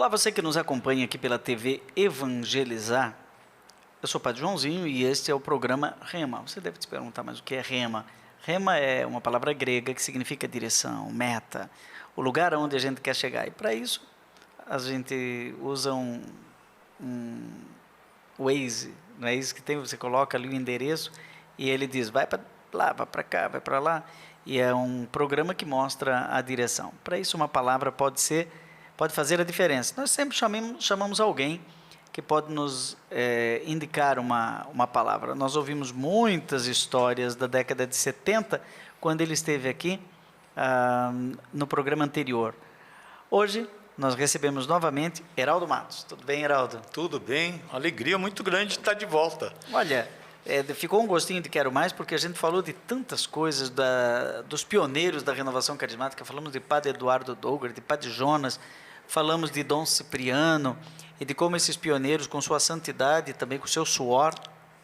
Olá, você que nos acompanha aqui pela TV Evangelizar. Eu sou o Padre Joãozinho e este é o programa Rema. Você deve se perguntar, mas o que é Rema? Rema é uma palavra grega que significa direção, meta, o lugar onde a gente quer chegar. E para isso, a gente usa um Waze, não é isso que tem? Você coloca ali o endereço e ele diz, vai para lá, vai para cá, vai para lá. E é um programa que mostra a direção. Para isso, uma palavra pode fazer a diferença. Nós sempre chamamos alguém que pode nos indicar uma palavra. Nós ouvimos muitas histórias da década de 70, quando ele esteve aqui no programa anterior. Hoje, nós recebemos novamente Heraldo Matos. Tudo bem, Heraldo? Tudo bem. Alegria muito grande de estar de volta. Olha, ficou um gostinho de quero mais, porque a gente falou de tantas coisas, dos pioneiros da renovação carismática. Falamos de Padre Eduardo Douglas, de Padre Jonas, falamos de Dom Cipriano, e de como esses pioneiros, com sua santidade, também com seu suor,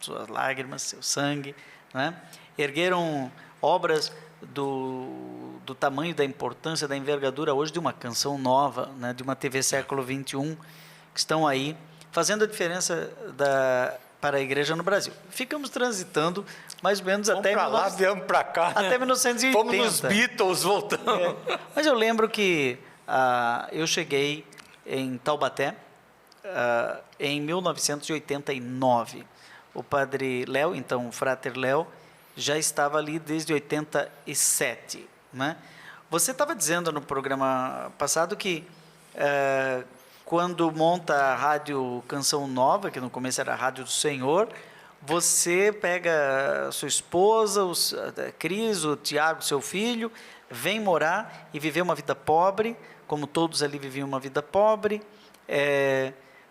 suas lágrimas, seu sangue, né, ergueram obras do tamanho, da importância, da envergadura hoje de uma canção nova, né, de uma TV século XXI, que estão aí fazendo a diferença para a igreja no Brasil. Ficamos transitando mais ou menos até... Vamos para lá, viemos para cá. Até 1980. Fomos nos Beatles, voltamos. Mas eu lembro que eu cheguei em Taubaté, em 1989. O Padre Léo, então o Frater Léo, já estava ali desde 87. Né? Você estava dizendo no programa passado que quando monta a Rádio Canção Nova, que no começo era a Rádio do Senhor, você pega a sua esposa, a Cris, o Tiago, seu filho, vem morar e viver uma vida pobre, como todos ali viviam uma vida pobre.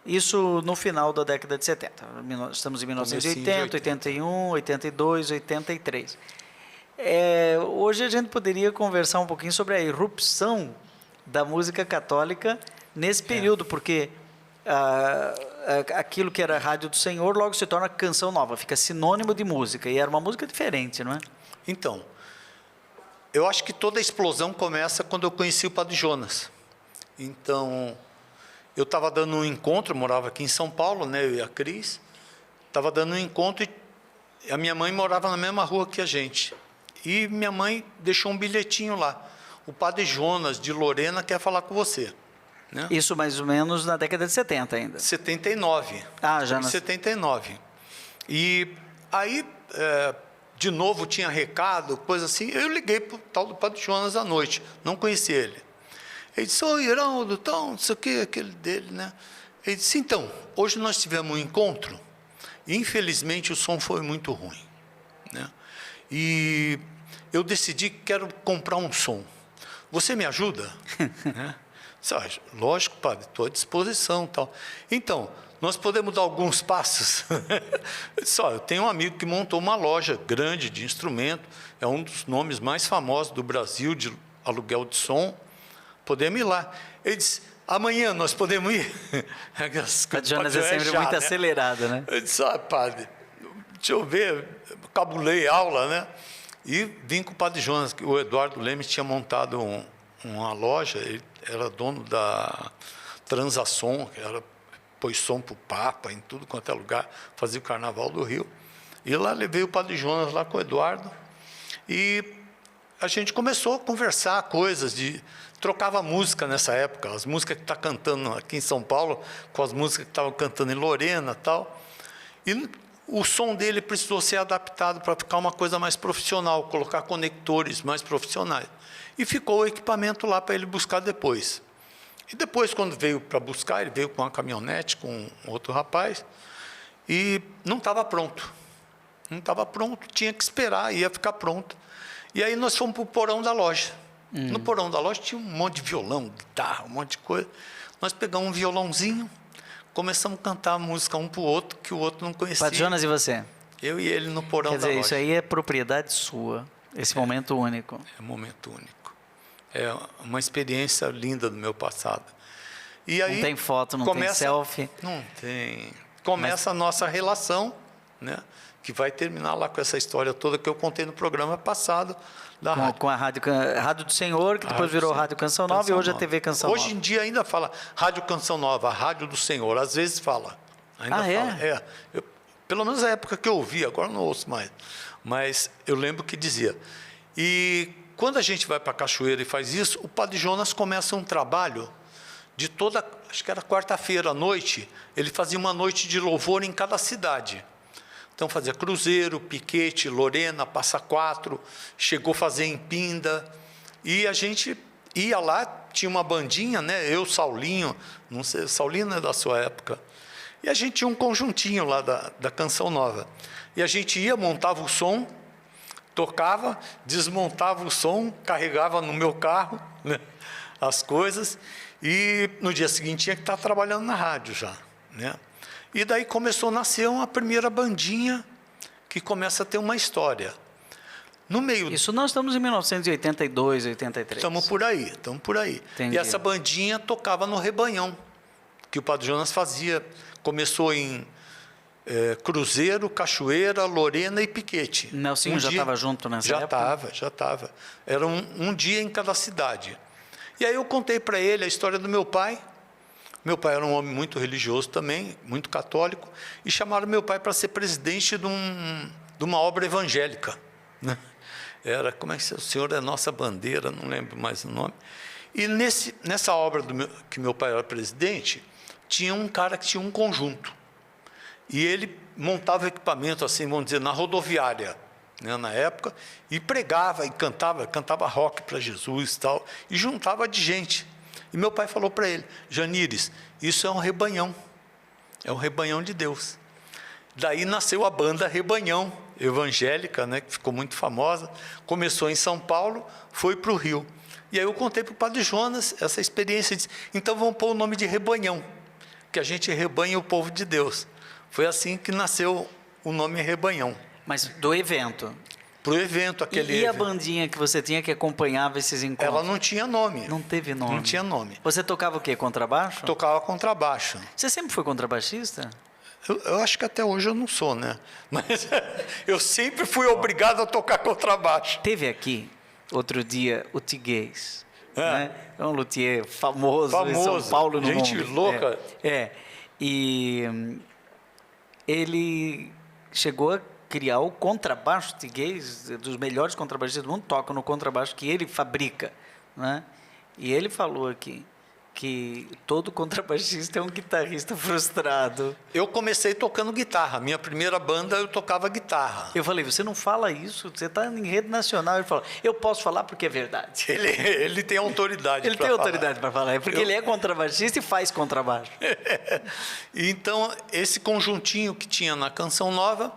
Isso no final da década de 70. Estamos em 1980, 81, 82, 83. Hoje a gente poderia conversar um pouquinho sobre a irrupção da música católica nesse período, porque aquilo que era a Rádio do Senhor logo se torna canção nova, fica sinônimo de música, e era uma música diferente, não é? Então, eu acho que toda a explosão começa quando eu conheci o Padre Jonas. Então, eu estava dando um encontro, eu morava aqui em São Paulo, né, eu e a Cris, estava dando um encontro e a minha mãe morava na mesma rua que a gente. E minha mãe deixou um bilhetinho lá. O Padre Jonas, de Lorena, quer falar com você. Né? Isso mais ou menos na década de 70 ainda. 79. Já em 79. E aí, de novo, tinha recado, coisa assim. Eu liguei para o tal do Padre Jonas à noite, não conhecia ele. Ele disse, Heraldo, tal, não sei o que, aquele dele, né? Ele disse, então, hoje nós tivemos um encontro e, infelizmente, o som foi muito ruim, né? E eu decidi que quero comprar um som. Você me ajuda? Né? Disse, lógico, padre, estou à disposição, tal. Então, nós podemos dar alguns passos? Eu disse, eu tenho um amigo que montou uma loja grande de instrumento, é um dos nomes mais famosos do Brasil de aluguel de som. Podemos ir lá. Ele disse, amanhã nós podemos ir? A Jonas é sempre muito acelerada, né? Eu disse, padre, deixa eu ver, cabulei aula, né? E vim com o Padre Jonas, que o Eduardo Lemes tinha montado uma loja, ele era dono da Transação, que pôs som para o Papa, em tudo quanto é lugar, fazia o Carnaval do Rio. E lá levei o Padre Jonas lá com o Eduardo, e a gente começou a conversar coisas trocava música nessa época, as músicas que está cantando aqui em São Paulo, com as músicas que estavam cantando em Lorena e tal. E o som dele precisou ser adaptado para ficar uma coisa mais profissional, colocar conectores mais profissionais. E ficou o equipamento lá para ele buscar depois. E depois, quando veio para buscar, ele veio com uma caminhonete, com outro rapaz, e não estava pronto. Não estava pronto, tinha que esperar, ia ficar pronto. E aí nós fomos para o porão da loja. No porão da loja tinha um monte de violão, guitarra, um monte de coisa. Nós pegamos um violãozinho, começamos a cantar a música um para o outro, que o outro não conhecia. Padre Jonas e você? Eu e ele no porão da loja. Quer dizer, isso aí é propriedade sua, esse momento único. É um momento único. É uma experiência linda do meu passado. E aí, não tem foto, não tem selfie? Não tem. Começa a nossa relação, né? que vai terminar lá com essa história toda que eu contei no programa passado da rádio. Com a Rádio do Senhor, que depois virou Rádio Canção Nova, e hoje a TV Canção Nova. Hoje em dia ainda fala Rádio Canção Nova, Rádio do Senhor, às vezes fala. Ainda fala. É? Pelo menos a época que eu ouvi, agora não ouço mais. Mas eu lembro que dizia. E quando a gente vai para Cachoeira e faz isso, o Padre Jonas começa um trabalho de toda, acho que era quarta-feira à noite, ele fazia uma noite de louvor em cada cidade. Então fazia Cruzeiro, Piquete, Lorena, Passa Quatro, chegou a fazer em Pinda, e a gente ia lá, tinha uma bandinha, né? Eu, Saulinho, não sei, Saulinho é da sua época, e a gente tinha um conjuntinho lá da Canção Nova, e a gente ia, montava o som, tocava, desmontava o som, carregava no meu carro, né, as coisas, e no dia seguinte tinha que estar trabalhando na rádio já, né? E daí começou a nascer uma primeira bandinha que começa a ter uma história. No meio... Isso nós estamos em 1982, 83. Estamos por aí. Entendi. E essa bandinha tocava no Rebanhão, que o Padre Jonas fazia. Começou em Cruzeiro, Cachoeira, Lorena e Piquete. Nelsinho já estava junto nessa época? Já estava. Era um dia em cada cidade. E aí eu contei para ele a história do meu pai. Meu pai era um homem muito religioso também, muito católico, e chamaram meu pai para ser presidente de uma obra evangélica, né? Era, como é que o Senhor é nossa bandeira, não lembro mais o nome. E nessa obra que meu pai era presidente, tinha um cara que tinha um conjunto. E ele montava equipamento, assim, vamos dizer, na rodoviária, né, na época, e pregava e cantava rock para Jesus e tal, e juntava de gente. E meu pai falou para ele: Janires, isso é um rebanhão de Deus. Daí nasceu a banda Rebanhão, evangélica, né, que ficou muito famosa, começou em São Paulo, foi para o Rio. E aí eu contei para o Padre Jonas essa experiência, e disse: então vamos pôr o nome de Rebanhão, que a gente rebanha o povo de Deus. Foi assim que nasceu o nome Rebanhão. Mas do evento? Para o evento, aquele... E a bandinha que você tinha que acompanhava esses encontros? Ela não tinha nome. Não teve nome? Não tinha nome. Você tocava o quê? Contrabaixo? Tocava contrabaixo. Você sempre foi contrabaixista? Eu acho que até hoje eu não sou, né? Mas eu sempre fui obrigado a tocar contrabaixo. Teve aqui, outro dia, o Tiguês. Né? É um luthier famoso em São Paulo, no gente mundo. Louca. E ele chegou a criar o contrabaixo Tiguês, dos melhores contrabaixistas do mundo, toca no contrabaixo que ele fabrica, né? E ele falou aqui que todo contrabaixista é um guitarrista frustrado. Eu comecei tocando guitarra. Minha primeira banda eu tocava guitarra. Eu falei: você não fala isso, você está em rede nacional. Ele falou: eu posso falar porque é verdade. Ele tem autoridade. Ele tem autoridade para falar, porque ele é contrabaixista e faz contrabaixo. Então, esse conjuntinho que tinha na Canção Nova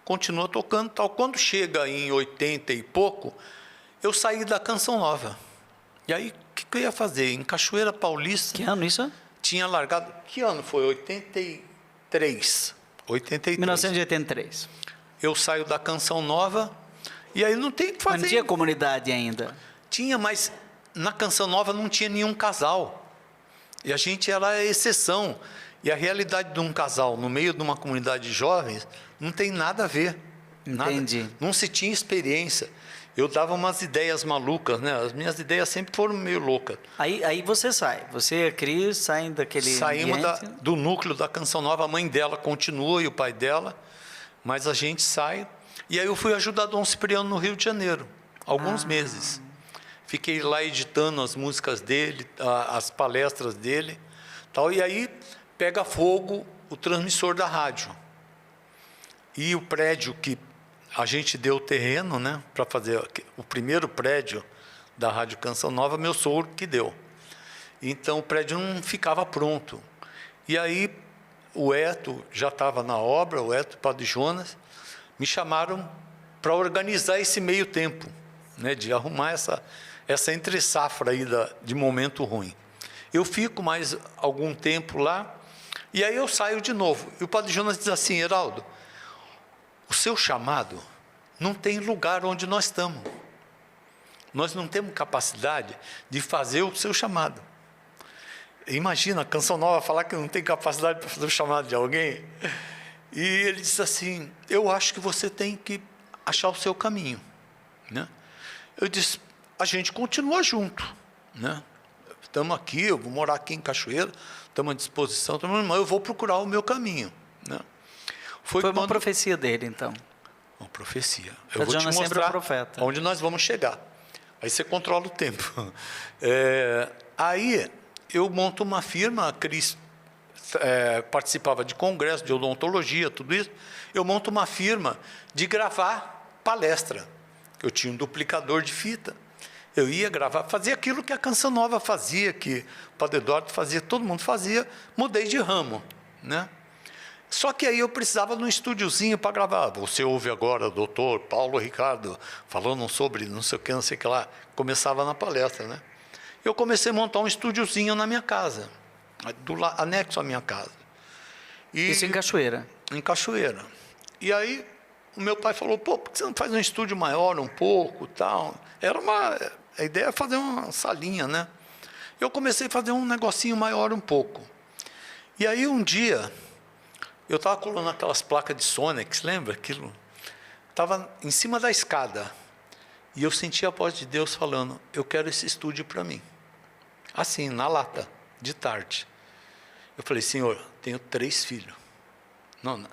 continua tocando tal. Quando chega em 80 e pouco, eu saí da Canção Nova. E aí, o que eu ia fazer? Em Cachoeira Paulista... Que ano isso? Tinha largado... Que ano foi? 83. 1983. Eu saio da Canção Nova e aí não tem o que fazer. Mas não tinha comunidade ainda? Tinha, mas na Canção Nova não tinha nenhum casal. E a gente era a exceção. E a realidade de um casal no meio de uma comunidade de jovens não tem nada a ver. Entendi. Não se tinha experiência. Eu dava umas ideias malucas, né? As minhas ideias sempre foram meio loucas. Aí você sai. Você e a Cris saem daquele Saímos ambiente. do núcleo da Canção Nova. A mãe dela continua e o pai dela. Mas a gente sai. E aí eu fui ajudar Dom Cipriano no Rio de Janeiro. Alguns meses. Fiquei lá editando as músicas dele, as palestras dele. Tal, e aí pega fogo o transmissor da rádio. E o prédio que a gente deu o terreno, né, para fazer o primeiro prédio da Rádio Canção Nova, meu sogro que deu. Então o prédio não ficava pronto. E aí o Eto já estava na obra, o Eto, o Padre Jonas, me chamaram para organizar esse meio tempo, né, de arrumar essa entre-safra aí de momento ruim. Eu fico mais algum tempo lá, e aí eu saio de novo. E o Padre Jonas diz assim: Heraldo, o seu chamado não tem lugar onde nós estamos. Nós não temos capacidade de fazer o seu chamado. Imagina a Canção Nova falar que não tem capacidade para fazer o chamado de alguém. E ele disse assim, eu acho que você tem que achar o seu caminho, né? Eu disse, a gente continua junto, né? Estamos aqui, eu vou morar aqui em Cachoeira, estamos à disposição, mas eu vou procurar o meu caminho, né? Foi uma profecia dele, então. Uma profecia. Padre Eu vou te Jonas sempre mostrar o profeta. onde nós vamos chegar. Aí você controla o tempo. Aí eu monto uma firma, a Cris participava de congresso, de odontologia, tudo isso. Eu monto uma firma de gravar palestra. Eu tinha um duplicador de fita. Eu ia gravar, fazia aquilo que a Canção Nova fazia, que o Padre Eduardo fazia, todo mundo fazia. Mudei de ramo, né? Só que aí eu precisava de um estúdiozinho para gravar. Você ouve agora o doutor Paulo Ricardo falando sobre não sei o que lá. Começava na palestra, né? Eu comecei a montar um estúdiozinho na minha casa, anexo à minha casa. Isso em Cachoeira? Em Cachoeira. E aí o meu pai falou, pô, por que você não faz um estúdio maior um pouco, tal? A ideia é fazer uma salinha, né? Eu comecei a fazer um negocinho maior um pouco. E aí um dia eu estava colando aquelas placas de Sonex, lembra aquilo? Estava em cima da escada. E eu senti a voz de Deus falando, eu quero esse estúdio para mim. Assim, na lata, de tarde. Eu falei, Senhor, tenho 3 filhos. Não,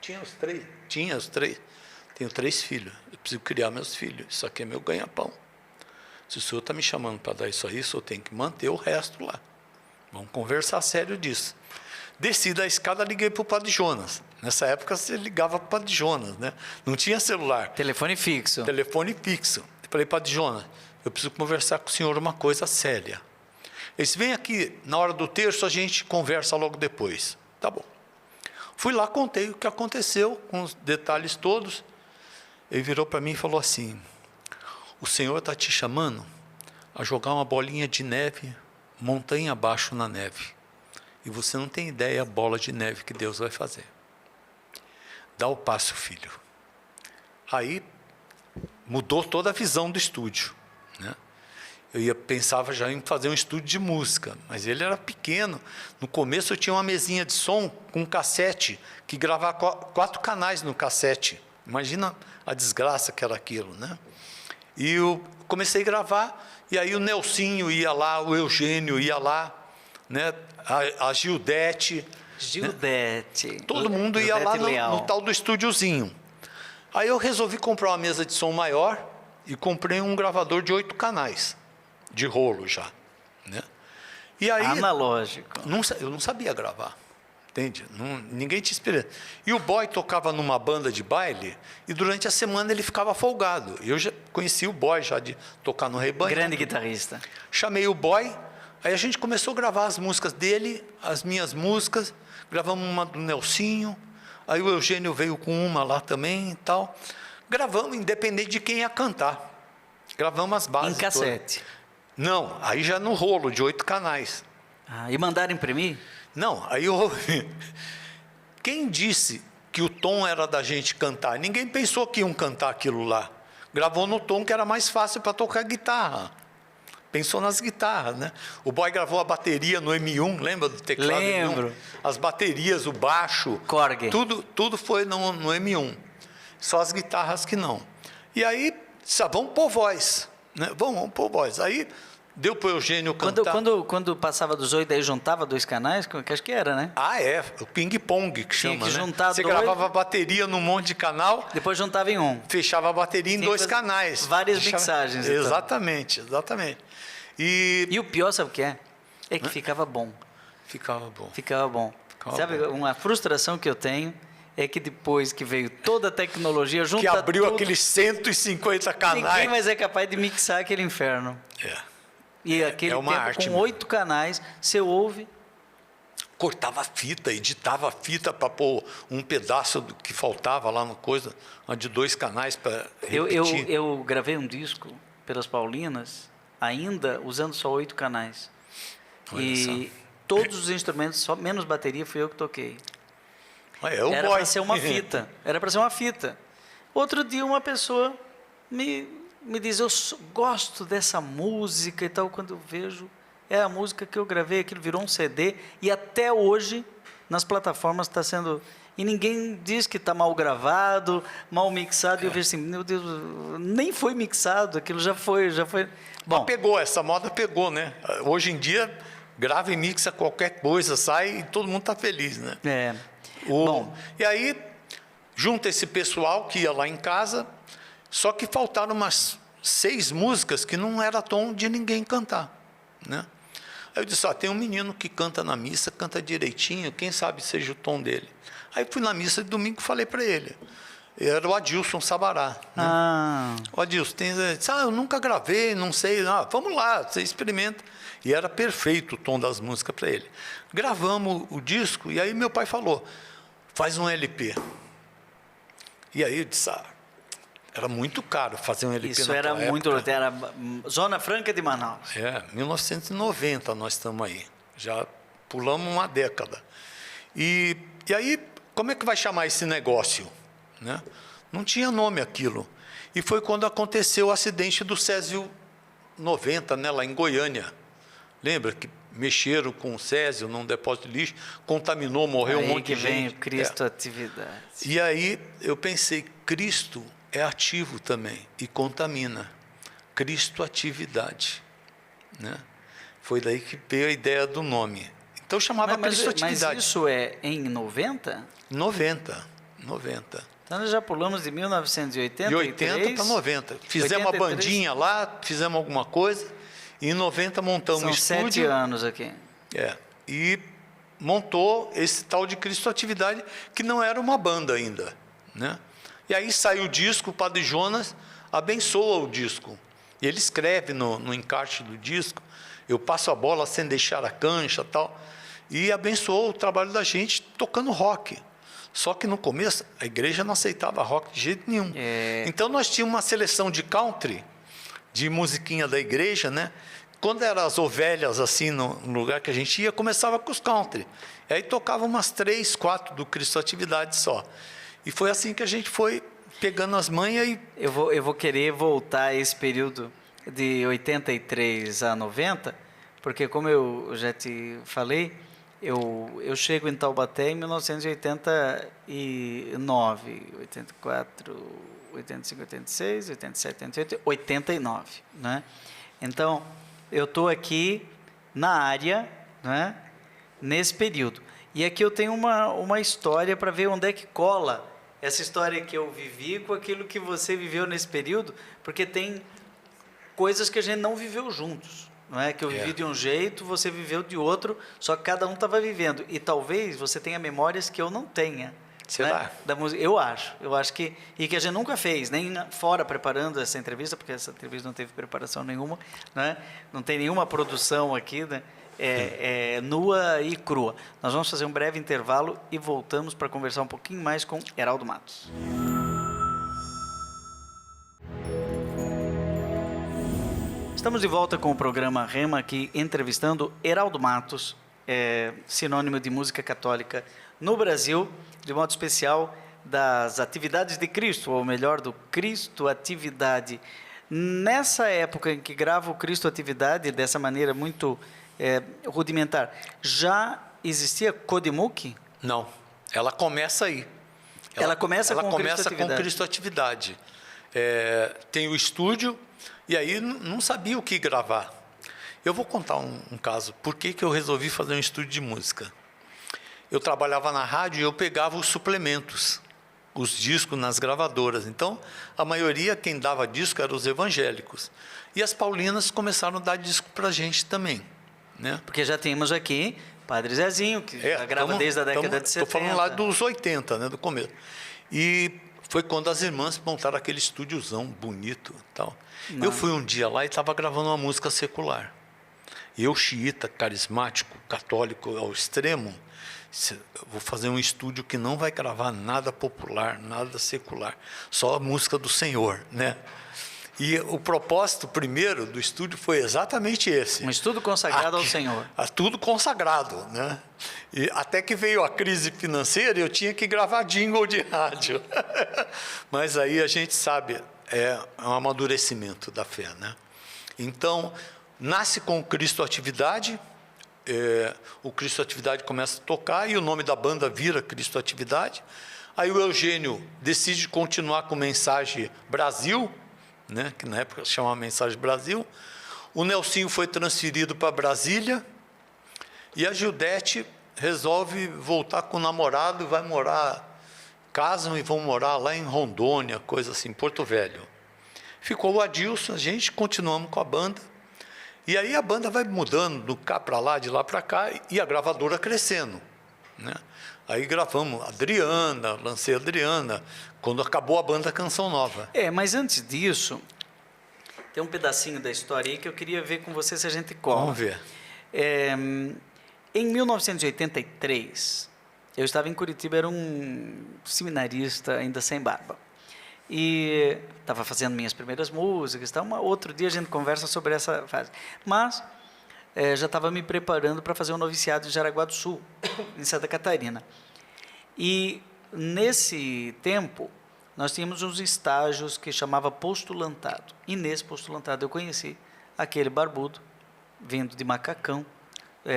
tinha os 3. Tinha os 3. Tenho 3 filhos. Eu preciso criar meus filhos. Isso aqui é meu ganha-pão. Se o Senhor está me chamando para dar isso aí, eu tenho que manter o resto lá. Vamos conversar sério disso. Desci da escada, liguei para o Padre Jonas. Nessa época, você ligava para o Padre Jonas, né? Não tinha celular. Telefone fixo. Telefone fixo. Eu falei, Padre Jonas, eu preciso conversar com o senhor uma coisa séria. Ele disse, vem aqui, na hora do terço, a gente conversa logo depois. Tá bom. Fui lá, contei o que aconteceu, com os detalhes todos. Ele virou para mim e falou assim, o Senhor está te chamando a jogar uma bolinha de neve, montanha abaixo na neve. E você não tem ideia a bola de neve que Deus vai fazer. Dá o passo, filho. Aí mudou toda a visão do estúdio, né? Pensava já em fazer um estúdio de música, mas ele era pequeno. No começo eu tinha uma mesinha de som com um cassete, que gravava 4 canais no cassete. Imagina a desgraça que era aquilo, né? E eu comecei a gravar, e aí o Nelsinho ia lá, o Eugênio ia lá, né? A Gildete. Gildete. Né? Todo mundo ia lá no tal do estúdiozinho. Aí eu resolvi comprar uma mesa de som maior e comprei um gravador de 8 canais, de rolo já, né? E aí, analógico. Eu não sabia gravar, entende? Ninguém tinha experiência. E o boy tocava numa banda de baile e durante a semana ele ficava folgado. Eu já conheci o boy já de tocar no rebanho. Grande guitarrista. Chamei o boy. Aí a gente começou a gravar as músicas dele, as minhas músicas, gravamos uma do Nelsinho, aí o Eugênio veio com uma lá também e tal. Gravamos, independente de quem ia cantar. Gravamos as bases. Em cassete? Todas. Não, aí já no rolo, de 8 canais. Ah, e mandaram imprimir? Não, aí eu... Quem disse que o tom era da gente cantar? Ninguém pensou que iam cantar aquilo lá. Gravou no tom que era mais fácil para tocar guitarra. Pensou nas guitarras, né? O boy gravou a bateria no M1, lembra do teclado? Lembro. M1? As baterias, o baixo. Korg. Tudo foi no M1. Só as guitarras que não. E aí, vamos pôr voz, né? Vamos pôr voz. Aí, deu para o Eugênio cantar. Quando passava dos 8, aí juntava 2 canais, que acho que era, né? Ah, é. O ping-pong que chama, que né? juntar Você 2, gravava a bateria num monte de canal. Depois juntava em um. Fechava a bateria em 2 canais. Várias mixagens. Então. Exatamente, exatamente. E o pior, sabe o que é? É que ficava bom. Ficava bom. Ficava bom. Sabe, uma frustração que eu tenho é que depois que veio toda a tecnologia, junta que abriu tudo, aqueles 150 canais. Ninguém mais é capaz de mixar aquele inferno. E aquele uma tempo, arte, com 8 canais, você ouve... Cortava fita, editava fita para pôr um pedaço do que faltava lá no coisa, de 2 canais para repetir. Eu gravei um disco pelas Paulinas, ainda usando só 8 canais. Olha e só. todos os instrumentos, só menos bateria, fui eu que toquei. Era para ser uma fita. Era para ser uma fita. Outro dia uma pessoa me diz, eu gosto dessa música e tal, quando eu vejo, é a música que eu gravei, aquilo virou um CD, e até hoje, nas plataformas está sendo e ninguém diz que está mal gravado, mal mixado, e eu vejo assim, meu Deus, nem foi mixado, aquilo já foi. Bom, pegou, essa moda pegou, né? Hoje em dia, grava e mixa qualquer coisa, sai e todo mundo está feliz, né? Bom. E aí, junta esse pessoal que ia lá em casa, só que faltaram umas 6 músicas que não era tom de ninguém cantar, né? Aí eu disse, tem um menino que canta na missa, canta direitinho, quem sabe seja o tom dele. Aí fui na missa de domingo e falei para ele. Era o Adilson Sabará. Né? O Adilson, disse, eu nunca gravei, não sei. Vamos lá, você experimenta. E era perfeito o tom das músicas para ele. Gravamos o disco, e aí meu pai falou, faz um LP. E aí eu disse, era muito caro fazer um LP. Isso era muito, era Zona Franca de Manaus. 1990 nós estamos aí. Já pulamos uma década. E aí, como é que vai chamar esse negócio? Né? Não tinha nome aquilo. E foi quando aconteceu o acidente do Césio 90, né, lá em Goiânia. Lembra que mexeram com o Césio num depósito de lixo, contaminou, morreu um monte de gente. Vem Cristo Atividade. E aí eu pensei, Cristo é ativo também e contamina. Cristo Atividade. Né? Foi daí que veio a ideia do nome. Então chamava Cristo Atividade. Mas isso é em 90? 90. Então nós já pulamos de 1980 de 80 para 90. Fizemos 83. Uma bandinha lá, fizemos alguma coisa, e em 90 montamos um estúdio. 7 anos aqui. E montou esse tal de Cristo Atividade, que não era uma banda ainda. Né? E aí saiu o disco, o Padre Jonas abençoa o disco. E ele escreve no encarte do disco, eu passo a bola sem deixar a cancha, tal, e abençoou o trabalho da gente tocando rock. Só que no começo a igreja não aceitava rock de jeito nenhum. Então nós tínhamos uma seleção de country, de musiquinha da igreja, né? Quando eram as ovelhas assim no lugar que a gente ia, começava com os country. E aí tocava umas 3, 4 do Cristo Atividade só. E foi assim que a gente foi pegando as manhas e... Eu vou querer voltar a esse período de 83 a 90, porque como eu já te falei, eu chego em Taubaté em 1989, 84, 85, 86, 87, 88, 89, né? Então, eu estou aqui na área, né, nesse período. E aqui eu tenho uma história para ver onde é que cola essa história que eu vivi com aquilo que você viveu nesse período, porque tem coisas que a gente não viveu juntos. Não é que eu vivi de um jeito, você viveu de outro, só que cada um estava vivendo. E talvez você tenha memórias que eu não tenha. Será? Né? Da música. Eu acho que... E que a gente nunca fez, nem fora preparando essa entrevista, porque essa entrevista não teve preparação nenhuma, né? Não tem nenhuma produção aqui, né? É nua e crua. Nós vamos fazer um breve intervalo e voltamos para conversar um pouquinho mais com Heraldo Matos. Estamos de volta com o programa Rema, aqui entrevistando Heraldo Matos, sinônimo de música católica no Brasil, de modo especial das Atividades de Cristo, ou melhor, do Cristo Atividade. Nessa época em que grava o Cristo Atividade, dessa maneira muito rudimentar, já existia Codimuk? Não, ela começa aí. Ela começa com Cristo Atividade. Tem o estúdio, e aí não sabia o que gravar. Eu vou contar um caso. Por que eu resolvi fazer um estúdio de música? Eu trabalhava na rádio e eu pegava os suplementos, os discos nas gravadoras. Então, a maioria, quem dava disco eram os evangélicos. E as paulinas começaram a dar disco para a gente também. Né? Porque já temos aqui Padre Zezinho, que já grava desde a década de 70. Estou falando lá dos 80, né, do começo. E foi quando as irmãs montaram aquele estúdiozão bonito e tal. Eu fui um dia lá e estava gravando uma música secular. E eu, xiita, carismático, católico ao extremo, vou fazer um estúdio que não vai gravar nada popular, nada secular, só a música do Senhor, né? E o propósito primeiro do estúdio foi exatamente esse. Um estudo consagrado ao Senhor. Tudo consagrado, né? E até que veio a crise financeira, eu tinha que gravar jingle de rádio. Mas aí a gente sabe, é um amadurecimento da fé, né? Então, nasce com Cristo Atividade, o Cristo Atividade começa a tocar e o nome da banda vira Cristo Atividade. Aí o Eugênio decide continuar com Mensagem Brasil, né, que na época se chamava Mensagem Brasil. O Nelsinho foi transferido para Brasília e a Gildete resolve voltar com o namorado e vai morar, casam e vão morar lá em Rondônia, coisa assim, Porto Velho. Ficou o Adilson, a gente continuamos com a banda. E aí a banda vai mudando do cá para lá, de lá para cá, e a gravadora crescendo, né? Aí gravamos Adriana, lancei Adriana, quando acabou a banda Canção Nova. Mas antes disso, tem um pedacinho da história aí que eu queria ver com você se a gente cola. Vamos ver. Em 1983, eu estava em Curitiba, era um seminarista ainda sem barba. E estava fazendo minhas primeiras músicas. Então, outro dia a gente conversa sobre essa fase. Mas já estava me preparando para fazer um noviciado em Jaraguá do Sul, em Santa Catarina. E nesse tempo, nós tínhamos uns estágios que chamava postulantado. E nesse postulantado eu conheci aquele barbudo, vindo de Macacão,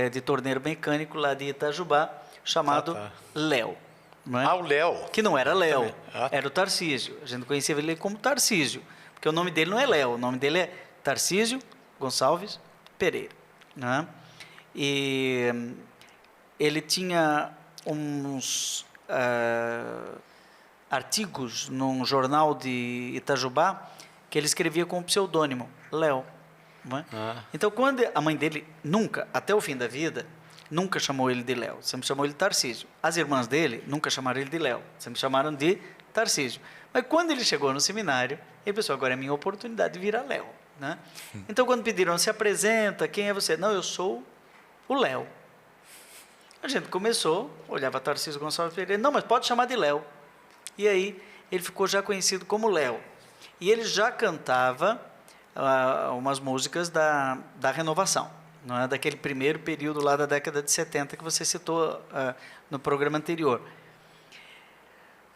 de torneiro mecânico lá de Itajubá, chamado Léo. Não é? O Léo. Que não era Léo, era o Tarcísio. A gente conhecia ele como Tarcísio, porque o nome dele não é Léo, o nome dele é Tarcísio Gonçalves Pereira. Né? E ele tinha uns artigos num jornal de Itajubá que ele escrevia com o pseudônimo Léo. Né? Então, quando a mãe dele nunca, até o fim da vida, nunca chamou ele de Léo, sempre chamou ele de Tarcísio. As irmãs dele nunca chamaram ele de Léo, sempre chamaram de Tarcísio. Mas quando ele chegou no seminário, ele pensou, agora é minha oportunidade de virar Léo. Né? Então, quando pediram, se apresenta, quem é você? Não, eu sou o Léo. A gente começou, olhava Tarcísio Gonçalves Pereira, não, mas pode chamar de Léo. E aí, ele ficou já conhecido como Léo. E ele já cantava umas músicas da Renovação. Não é daquele primeiro período lá da década de 70 que você citou no programa anterior.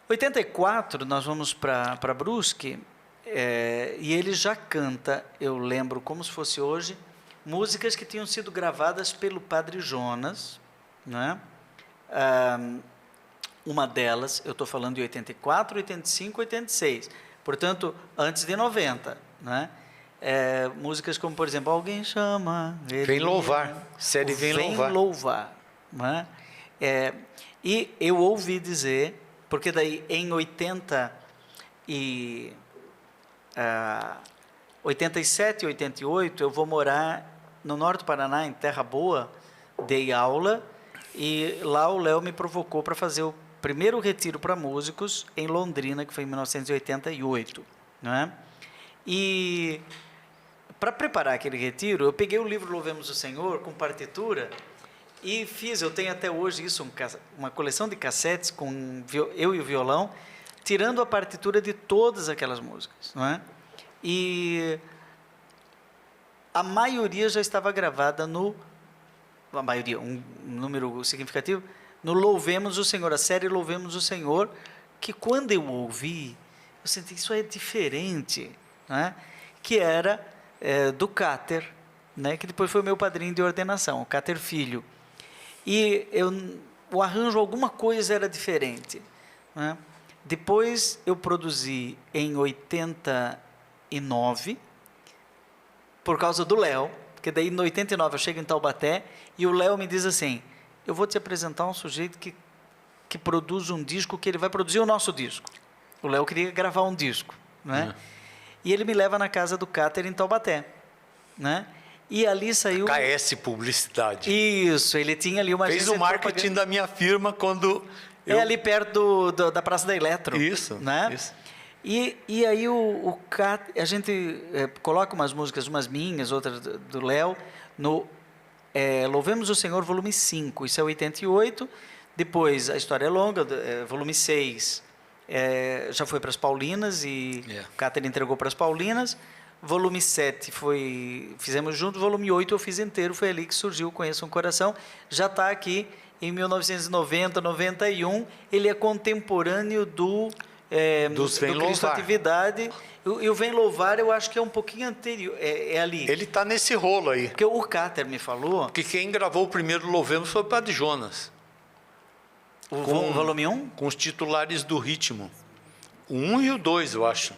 84, nós vamos para Brusque, e ele já canta, eu lembro como se fosse hoje, músicas que tinham sido gravadas pelo Padre Jonas, né? Uma delas, eu estou falando de 84, 85, 86, portanto, antes de 90, né? Músicas como, por exemplo, Alguém Chama... Vem Louvar, série Vem Louvar. Vem Louvar. Né? E eu ouvi dizer, porque daí em 87 e 88, eu vou morar no norte do Paraná, em Terra Boa, dei aula, e lá o Léo me provocou para fazer o primeiro retiro para músicos em Londrina, que foi em 1988. Né? E para preparar aquele retiro, eu peguei o livro Louvemos o Senhor, com partitura, e eu tenho até hoje isso, uma coleção de cassetes com eu e o violão, tirando a partitura de todas aquelas músicas. Não é? E a maioria já estava gravada a maioria, um número significativo, no Louvemos o Senhor, a série Louvemos o Senhor, que quando eu ouvi, eu senti isso é diferente, né? Que era do Cáter, né? Que depois foi o meu padrinho de ordenação, o Cáter Filho. E o arranjo, alguma coisa era diferente. Né? Depois eu produzi em 89, por causa do Léo, porque daí em 89 eu chego em Taubaté e o Léo me diz assim, eu vou te apresentar um sujeito que produz um disco, que ele vai produzir o nosso disco. O Léo queria gravar um disco, né? E ele me leva na casa do Cáter em Taubaté, né? E ali saiu... KS Publicidade. Isso, ele tinha ali uma... Fez o marketing da minha firma quando... ali perto da Praça da Eletro. Isso, né? Isso. E aí a gente coloca umas músicas, umas minhas, outras do Léo, no Louvemos o Senhor, volume 5, isso é 88. Depois, A História é Longa, volume 6, já foi para as Paulinas e o Cáter entregou para as Paulinas. Volume 7 fizemos junto, volume 8 eu fiz inteiro, foi ali que surgiu Conheça um Coração. Já está aqui em 1990, 91, ele é contemporâneo do Dos Vem do Cristo Louvar. Atividade. E o Vem Louvar eu acho que é um pouquinho anterior, é ali. Ele está nesse rolo aí. Porque o Cáter me falou, Que quem gravou o primeiro Louvemos foi o Padre Jonas, o volume 1, com os titulares do ritmo. O 1 e o 2, eu acho.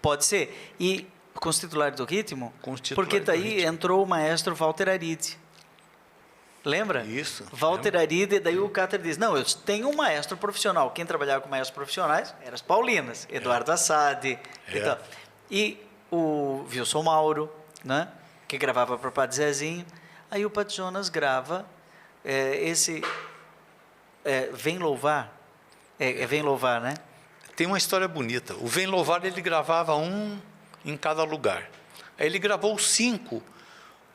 pode ser. E com os titulares do ritmo, Com os titulares porque do daí ritmo. entrou o maestro Walter Aride. Lembra? Isso, Walter Aride, daí o Cáter diz, não, eu tenho um maestro profissional. Quem trabalhava com maestros profissionais eram as Paulinas, Eduardo Assad e tal. E o Wilson Mauro, né, que gravava para o Padre Zezinho. Aí o Padre Jonas grava Vem Louvar. Vem Louvar, né? Tem uma história bonita. O Vem Louvar, ele gravava um em cada lugar. Aí ele gravou 5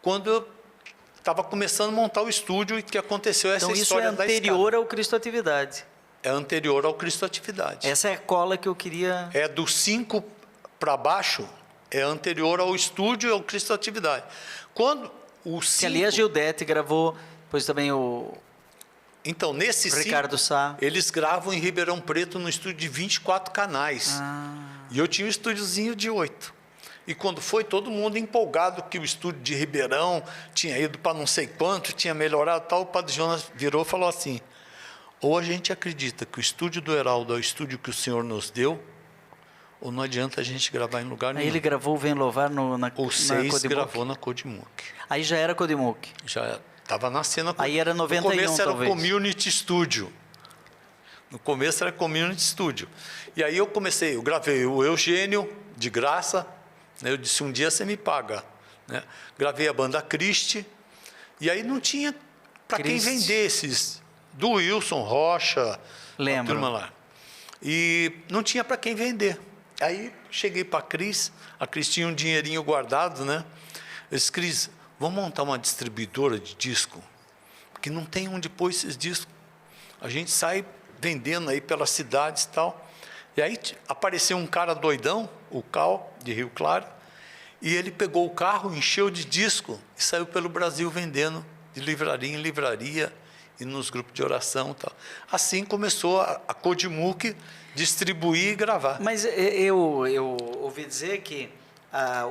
quando eu estava começando a montar o estúdio e que aconteceu essa Então isso é história da anterior escada. ao Cristo Atividade. É anterior ao Cristo Atividade. Essa é a cola que eu queria... É do 5 para baixo, é anterior ao estúdio e ao Cristo Atividade. Quando o 5... Que ali a Gildete gravou, depois também o Então, nesse 5, Ricardo Sá. eles gravam em Ribeirão Preto no estúdio de 24 canais. E eu tinha um estúdiozinho de 8. E quando foi, todo mundo empolgado que o estúdio de Ribeirão tinha ido para não sei quanto, tinha melhorado e tal, o Padre Jonas virou e falou assim, ou a gente acredita que o estúdio do Heraldo é o estúdio que o Senhor nos deu, ou não adianta a gente gravar em lugar nenhum. Aí ele gravou o Vem Louvar na O 6 Codimuc. gravou na Codimuc. Aí já era Codimuc. Já estava nascendo a Aí era 91, No começo era talvez. Community Studio. No começo era Community Studio. E aí eu gravei o Eugênio, de graça, né? Eu disse, um dia você me paga. Né? Gravei a banda Christie, e aí não tinha para quem Christie. vender esses, do Wilson Rocha, Lembro. a turma lá. E não tinha para quem vender. Aí cheguei para a Cris tinha um dinheirinho guardado, né? Eu disse, Cris, vamos montar uma distribuidora de disco, porque não tem onde pôr esses discos. A gente sai vendendo aí pelas cidades e tal. E aí apareceu um cara doidão, o Cal, de Rio Claro, e ele pegou o carro, encheu de disco e saiu pelo Brasil vendendo de livraria em livraria e nos grupos de oração e tal. Assim começou a Codimuc distribuir e gravar. Mas eu ouvi dizer que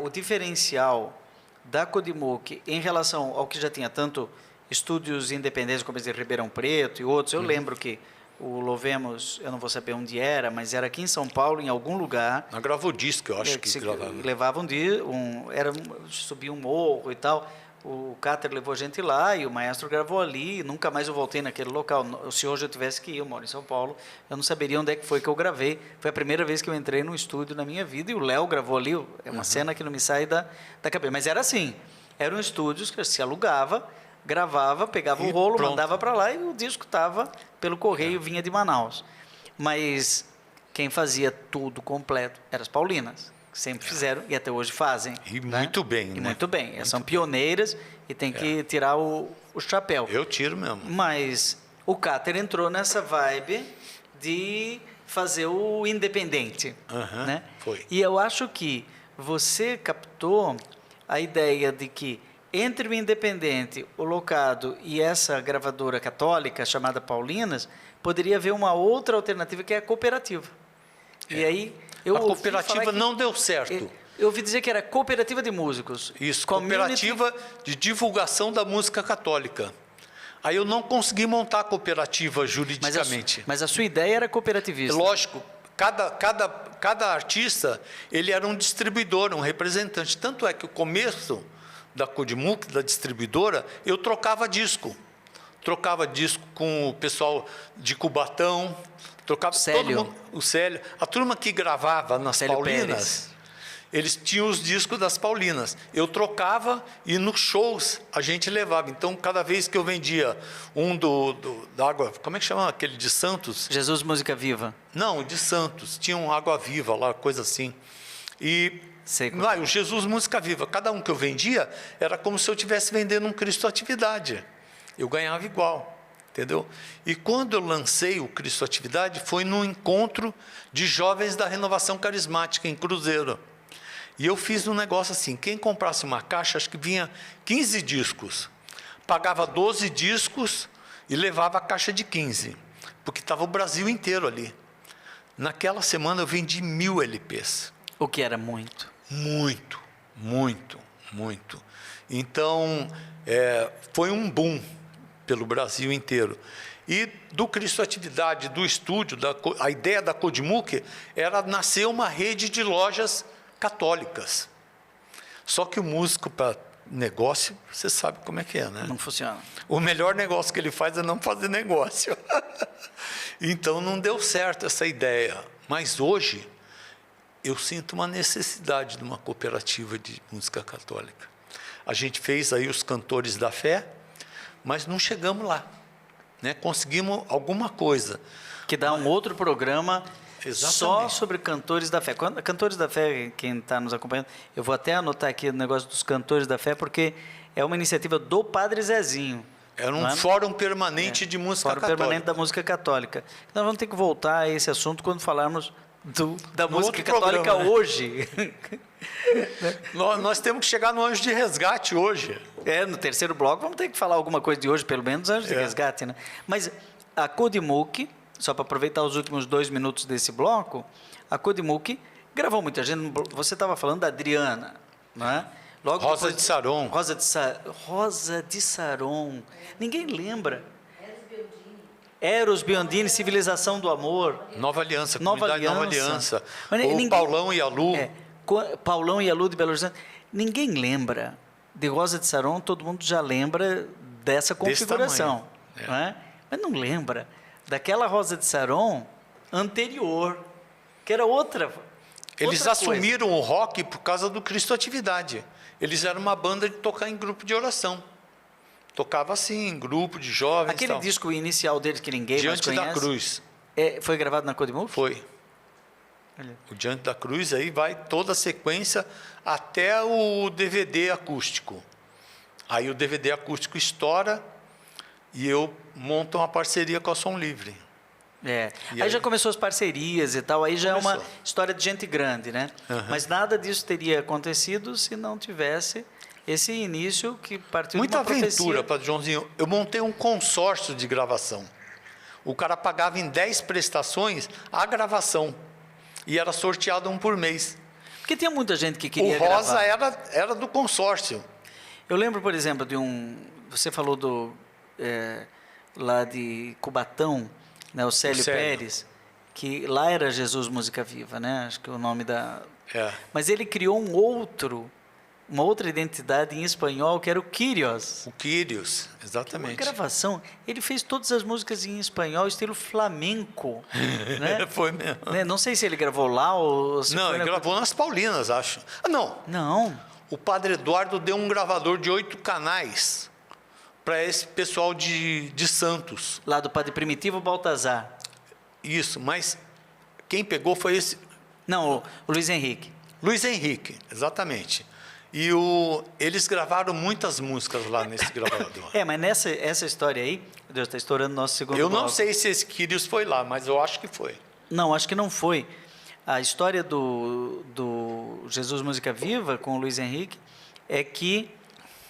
o diferencial da Codimuc em relação ao que já tinha tanto estúdios independentes como esse de Ribeirão Preto e outros, eu lembro que o Louvemos, eu não vou saber onde era, mas era aqui em São Paulo, em algum lugar. Na Gravodisc, eu acho que gravava. Levavam subia um morro e tal. O Cáter levou a gente lá e o maestro gravou ali. Nunca mais eu voltei naquele local. Se hoje eu tivesse que ir, eu moro em São Paulo, eu não saberia onde é que foi que eu gravei. Foi a primeira vez que eu entrei num estúdio na minha vida e o Léo gravou ali. É uma cena que não me sai da cabeça. Mas era assim, eram estúdios que se alugava, gravava, pegava o rolo, pronto. mandava para lá e o disco estava pelo correio, vinha de Manaus. Mas quem fazia tudo completo eram as Paulinas. Sempre fizeram e até hoje fazem. E né? muito bem, E né? muito bem. São pioneiras e tem que tirar o chapéu. Eu tiro mesmo. Mas o Cáter entrou nessa vibe de fazer o independente. Né? Foi. E eu acho que você captou a ideia de que entre o independente, o locado e essa gravadora católica chamada Paulinas, poderia haver uma outra alternativa que é a cooperativa. E aí A cooperativa não deu certo. Eu ouvi dizer que era cooperativa de músicos. Isso, Community- cooperativa de divulgação da música católica. Aí eu não consegui montar a cooperativa juridicamente. Mas a sua ideia era cooperativista. Lógico, cada artista, ele era um distribuidor, um representante. Tanto é que o começo da Codimuc, da distribuidora, eu trocava disco. Trocava disco com o pessoal de Cubatão, trocava Célio. todo mundo, o Célio. A turma que gravava nas Célio Paulinas, Pérez. eles tinham os discos das Paulinas. Eu trocava e nos shows a gente levava. Então, cada vez que eu vendia um da Água... Como é que chama aquele de Santos? Jesus Música Viva. Não, de Santos. Tinha um Água Viva lá, coisa assim. E Sei qual. o Jesus Música Viva. Cada um que eu vendia era como se eu estivesse vendendo um Cristo Atividade. Eu ganhava igual, entendeu? E quando eu lancei o Cristo Atividade, foi num encontro de jovens da Renovação Carismática, em Cruzeiro. E eu fiz um negócio assim, quem comprasse uma caixa, acho que vinha 15 discos. Pagava 12 discos e levava a caixa de 15, porque estava o Brasil inteiro ali. Naquela semana eu vendi 1000 LPs. O que era muito. Muito, muito, muito. Então, foi um boom pelo Brasil inteiro. E do Cristo Atividade, do estúdio, a ideia da Codimuk era nascer uma rede de lojas católicas. Só que o músico, para negócio, você sabe como é que é, né? Não funciona. O melhor negócio que ele faz é não fazer negócio. Então, não deu certo essa ideia. Mas hoje, eu sinto uma necessidade de uma cooperativa de música católica. A gente fez aí os Cantores da Fé, mas não chegamos lá, né? Conseguimos alguma coisa. Que dá um outro programa Exatamente. só sobre Cantores da Fé. Cantores da Fé, quem está nos acompanhando, eu vou até anotar aqui o negócio dos Cantores da Fé, porque é uma iniciativa do Padre Zezinho. Era um fórum permanente de música Fórum católica. permanente da música católica. Nós vamos ter que voltar a esse assunto quando falarmos da música católica programa, né? hoje. Nós temos que chegar no Anjo de Resgate hoje. No terceiro bloco vamos ter que falar alguma coisa de hoje, pelo menos antes de resgate, né? Mas a Codimuk, só para aproveitar os últimos 2 minutos desse bloco, a Codimuk gravou muita gente. Você estava falando da Adriana, não é? Logo Rosa depois, de Saron. Rosa de Saron. Ninguém lembra. Eros Biondini, Civilização do Amor. Nova Aliança, Nova Comunidade Nova Aliança. Aliança. Mas Ou ninguém- Paulão e a Lu. Paulão e a Lu de Belo Horizonte. Ninguém lembra de Rosa de Saron, todo mundo já lembra dessa configuração. tamanho. Não é? Mas não lembra daquela Rosa de Saron anterior, que era outra. Eles outra assumiram o rock por causa do Cristo Atividade. Eles eram uma banda de tocar em grupo de oração. Tocava assim, em grupo de jovens. Aquele tal. disco inicial deles que ninguém Diante mais da conhece. Cruz. Foi gravado na Codimuk? Foi. Olha. O Diante da Cruz, aí vai toda a sequência até o DVD acústico. Aí o DVD acústico estoura e eu monto uma parceria com a Som Livre. Aí, aí? já começou as parcerias e tal, aí já é uma Começou. história de gente grande, né? Mas nada disso teria acontecido se não tivesse esse início que partiu Muita de uma profecia. aventura, Padre Joãozinho. Eu montei um consórcio de gravação. O cara pagava em 10 prestações a gravação. E era sorteado um por mês. Porque tinha muita gente que queria O Rosa gravar. era do consórcio. Eu lembro, por exemplo, de você falou lá de Cubatão, né, o Célio Célio. Pérez, que lá era Jesus Música Viva, né? Acho que é o nome da... É. Mas ele criou uma outra identidade em espanhol, que era o Kyrios. O Quírios, Uma exatamente. gravação. Ele fez todas as músicas em espanhol, estilo flamenco. Né? Foi mesmo. Né? Não sei se ele gravou lá ou se Não, foi ele gravou nas Paulinas, acho. Ah, não. Não. O Padre Eduardo deu um gravador de 8 canais para esse pessoal de Santos. Lá do Padre Primitivo Baltazar. Isso, mas quem pegou foi esse Não, o Luiz Henrique. Luiz Henrique, exatamente. E eles gravaram muitas músicas lá nesse gravador. Mas essa história aí, meu Deus, está estourando nosso segundo Eu não bloco. sei se esse Quírios foi lá, mas eu acho que foi. Não, acho que não foi. A história do Jesus Música Viva, com o Luiz Henrique, é que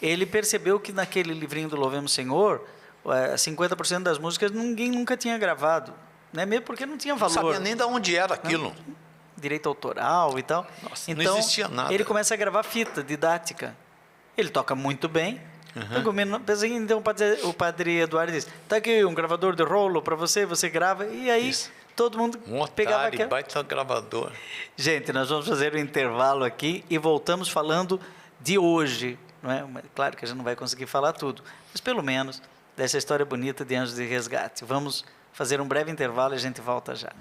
ele percebeu que naquele livrinho do Louvemos Senhor, 50% das músicas ninguém nunca tinha gravado. Né? Mesmo porque não tinha Não valor. sabia nem de onde era aquilo. Direito autoral e tal. Nossa, não então, existia nada. ele começa a gravar fita didática. Ele toca muito bem. Então o padre Eduardo diz, tá aqui um gravador de rolo para você grava. E aí Isso. todo mundo Um pegava otário, aquela... baita gravador. Gente, nós vamos fazer um intervalo aqui e voltamos falando de hoje. Não é? Claro que a gente não vai conseguir falar tudo, mas pelo menos dessa história bonita de Anjos de Resgate. Vamos fazer um breve intervalo e a gente volta já.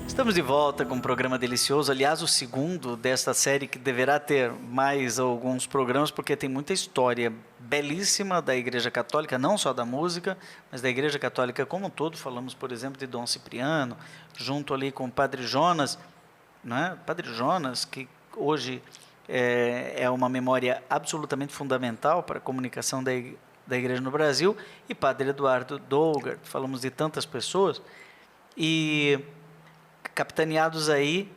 Estamos de volta com um programa delicioso, aliás, o segundo desta série que deverá ter mais alguns programas, porque tem muita história belíssima da Igreja Católica, não só da música, mas da Igreja Católica como um todo. Falamos, por exemplo, de Dom Cipriano, junto ali com o Padre Jonas, né? Padre Jonas, que hoje é uma memória absolutamente fundamental para a comunicação da Igreja no Brasil, e Padre Eduardo Dougard. Falamos de tantas pessoas, e capitaneados aí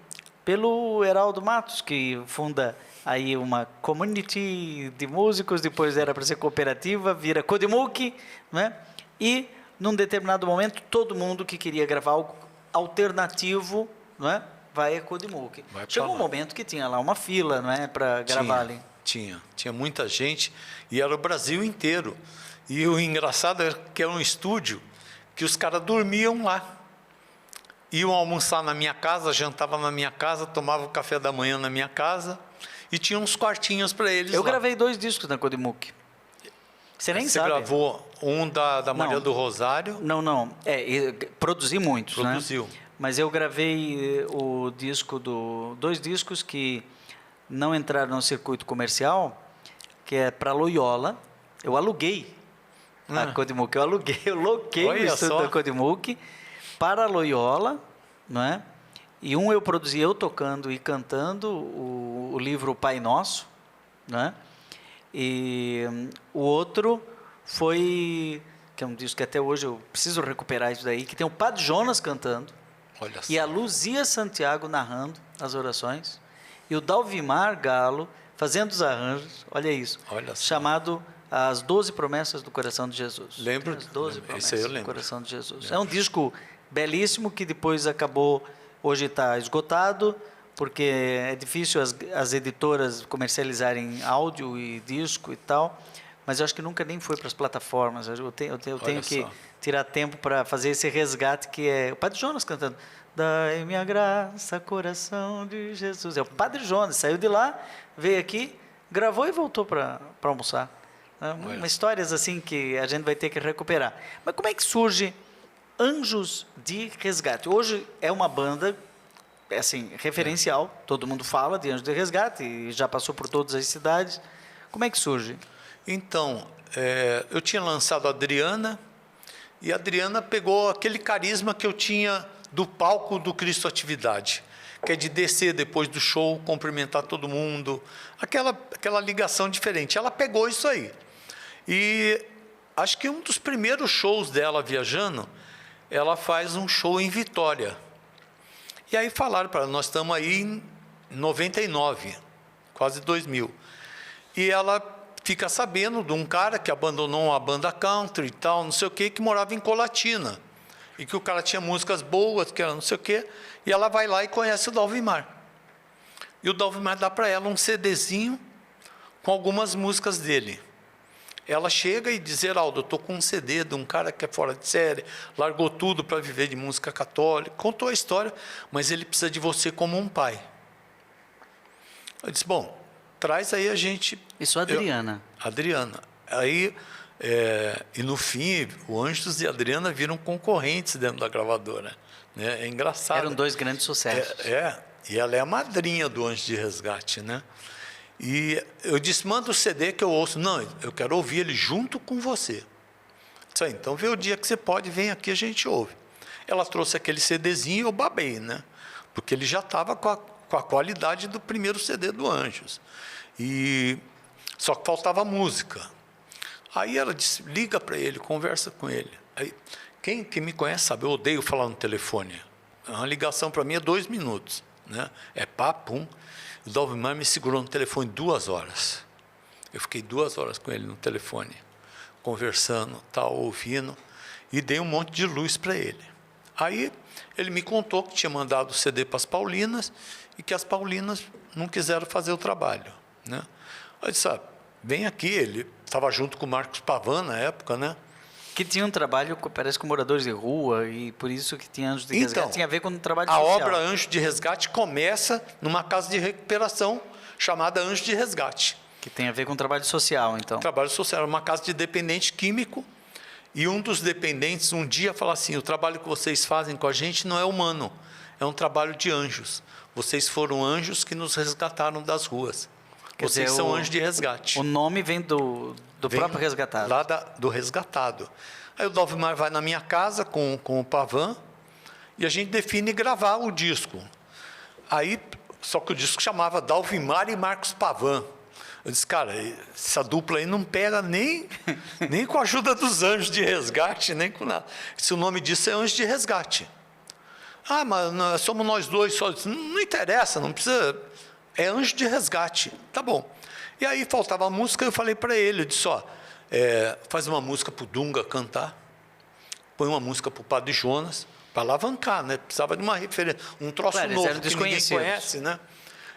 pelo Heraldo Matos, que funda aí uma community de músicos, depois era para ser cooperativa, vira Codimuk, né? E, num determinado momento, todo mundo que queria gravar algo alternativo, não é? Vai a Codimouk. Chegou um momento que tinha lá uma fila, não é, para gravar ali. Tinha muita gente e era o Brasil inteiro. E o engraçado era que era um estúdio que os caras dormiam lá. Iam almoçar na minha casa, jantavam na minha casa, tomavam café da manhã na minha casa e tinha uns quartinhos para eles. Eu lá. gravei 2 discos na Codimouk. Você nem sabe. Você gravou um da Maria do Rosário? Não. Produzi muitos, Produziu. né? Mas eu gravei o disco 2 discos que não entraram no circuito comercial, que é para Loyola. Eu aluguei a Codimouk. Eu loquei o estúdio da Codimouk para Loyola, não é? E eu produzi eu tocando e cantando o livro Pai Nosso, né? E o outro foi, que é um disco que até hoje eu preciso recuperar isso daí, que tem o Padre Jonas cantando, e a Luzia Santiago narrando as orações, e o Dalvimar Galo fazendo os arranjos, olha isso, chamado As 12 Promessas do Coração de Jesus. Lembro? As 12 Promessas Esse aí eu lembro. do Coração de Jesus. É um disco belíssimo que depois acabou, hoje está esgotado, porque é difícil as editoras comercializarem áudio e disco e tal, mas eu acho que nunca nem foi para as plataformas. Eu tenho que tirar tempo para fazer esse resgate, que é o Padre Jonas cantando Dai-me a graça, coração de Jesus. É o Padre Jonas, saiu de lá, veio aqui, gravou e voltou para almoçar. Histórias assim que a gente vai ter que recuperar. Mas como é que surge Anjos de Resgate? Hoje é uma banda assim, referencial, todo mundo fala de Anjos de Resgate e já passou por todas as cidades. Como é que surge? Então, eu tinha lançado a Adriana, e a Adriana pegou aquele carisma que eu tinha do palco do Cristo Atividade, que é de descer depois do show, cumprimentar todo mundo, aquela ligação diferente. Ela pegou isso aí. E acho que um dos primeiros shows dela viajando, ela faz um show em Vitória. E aí falaram para ela, nós estamos aí em 99, quase 2000. E ela fica sabendo de um cara que abandonou uma banda country e tal, não sei o quê, que morava em Colatina. E que o cara tinha músicas boas, que era não sei o quê. E ela vai lá e conhece o Dalvimar. E o Dalvimar dá para ela um CDzinho com algumas músicas dele. Ela chega e diz, Heraldo, eu estou com um CD de um cara que é fora de série, largou tudo para viver de música católica, contou a história, mas ele precisa de você como um pai. Eu disse, bom, traz aí a gente... Isso, Adriana. Adriana. Aí, e no fim, o Anjos e a Adriana viram concorrentes dentro da gravadora. Né? É engraçado. Eram 2 grandes sucessos. E ela é a madrinha do Anjos de Resgate, né? E eu disse, manda o CD que eu ouço. Não, eu quero ouvir ele junto com você. Disse, então vê o dia que você pode, vem aqui, a gente ouve. Ela trouxe aquele CDzinho e eu babei, né? Porque ele já estava com a qualidade do primeiro CD do Anjos. Só que faltava música. Aí ela disse, liga para ele, conversa com ele. Aí, quem me conhece sabe, eu odeio falar no telefone. Uma ligação para mim é 2 minutos. Né? É papum. O Dalvimar me segurou no telefone 2 horas. Eu fiquei 2 horas com ele no telefone, conversando, tal, ouvindo, e dei um monte de luz para ele. Aí ele me contou que tinha mandado o CD para as Paulinas e que as Paulinas não quiseram fazer o trabalho. Né? Eu disse, vem aqui, ele estava junto com o Marcos Pavan na época, né? Que tinha um trabalho, parece, com moradores de rua, e por isso que tinha Anjos de Resgate. Então, tinha a ver com o trabalho social. social. A obra Anjo de Resgate começa numa casa de recuperação chamada Anjo de Resgate. Que tem a ver com trabalho social, então. Trabalho social, uma casa de dependente químico, e um dos dependentes um dia falou assim, o trabalho que vocês fazem com a gente não é humano, é um trabalho de anjos. Vocês foram anjos que nos resgataram das ruas. Vocês são anjos de resgate. O nome vem do próprio resgatado. Lá do resgatado. Aí o Dalvimar vai na minha casa com o Pavan e a gente define gravar o disco. Aí, só que o disco chamava Dalvimar e Marcos Pavan. Eu disse, cara, essa dupla aí não pega nem com a ajuda dos Anjos de Resgate, nem com nada. Se o nome disso é Anjos de Resgate. Mas somos nós dois só. Não interessa, não precisa... É Anjo de Resgate. Tá bom. E aí faltava a música, eu falei para ele, eu disse, faz uma música para o Dunga cantar. põe uma música para o Padre Jonas, para alavancar, né? Precisava de uma referência, um troço Claro, eles novo eram que ninguém desconhecidos. conhece, né?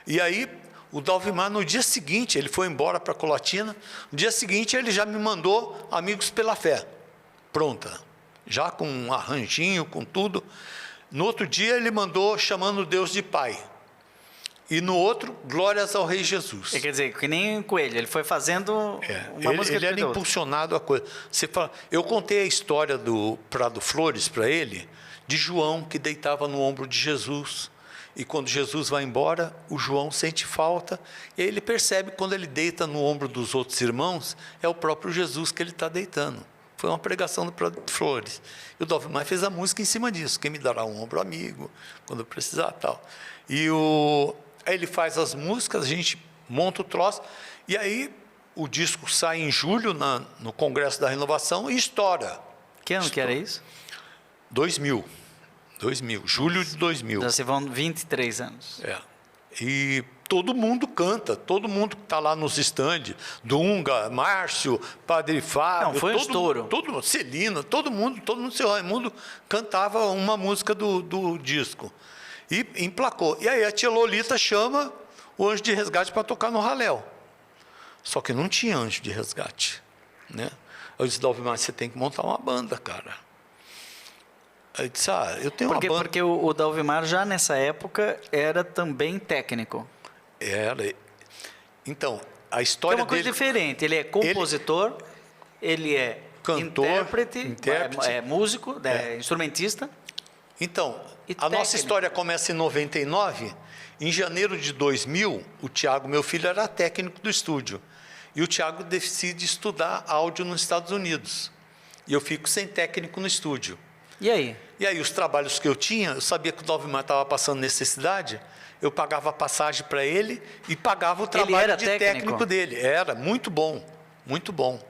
E aí, o Dalvimar, no dia seguinte, ele foi embora para Colatina, no dia seguinte ele já me mandou Amigos pela Fé, pronta, já com um arranjinho, com tudo. No outro dia ele mandou Chamando Deus de Pai. E no outro, Glórias ao Rei Jesus. Quer dizer, que nem um coelho, ele foi fazendo uma música Ele era depois da outra. impulsionado a coisa. Você fala, eu contei a história do Prado Flores para ele, de João que deitava no ombro de Jesus. E quando Jesus vai embora, o João sente falta. E aí ele percebe que quando ele deita no ombro dos outros irmãos, é o próprio Jesus que ele está deitando. Foi uma pregação do Prado Flores. E o Dalvimar fez a música em cima disso. Quem me dará um ombro amigo, quando eu precisar, tal. Aí ele faz as músicas, a gente monta o troço, e aí o disco sai em julho, no Congresso da Renovação, e estoura. Que ano que era isso? 2000, julho de 2000. Já se vão 23 anos. E todo mundo canta, todo mundo que está lá nos estandes, Dunga, Márcio, Padre Fábio. Não, foi um estouro. Todo mundo, Celina, todo mundo, seu Raimundo cantava uma música do disco. E emplacou. E aí a tia Lolita chama o Anjo de Resgate para tocar no Raléu. Só que não tinha Anjo de Resgate, né? Eu disse, Dalvimar, você tem que montar uma banda, cara. Aí eu disse, eu tenho uma banda. Porque o Dalvimar já nessa época era também técnico. Era. Então, a Que é história uma coisa dele... diferente. Ele é compositor, ele é Cantor, intérprete. É músico, É. instrumentista. Então, E a nossa técnico. história começa em 99. Em janeiro de 2000, o Tiago, meu filho, era técnico do estúdio. E o Tiago decide estudar áudio nos Estados Unidos. E eu fico sem técnico no estúdio. E aí? E aí, os trabalhos que eu tinha, eu sabia que o Dalvimar estava passando necessidade, eu pagava a passagem para ele e pagava o trabalho era de técnico? técnico dele. Era muito bom, muito bom.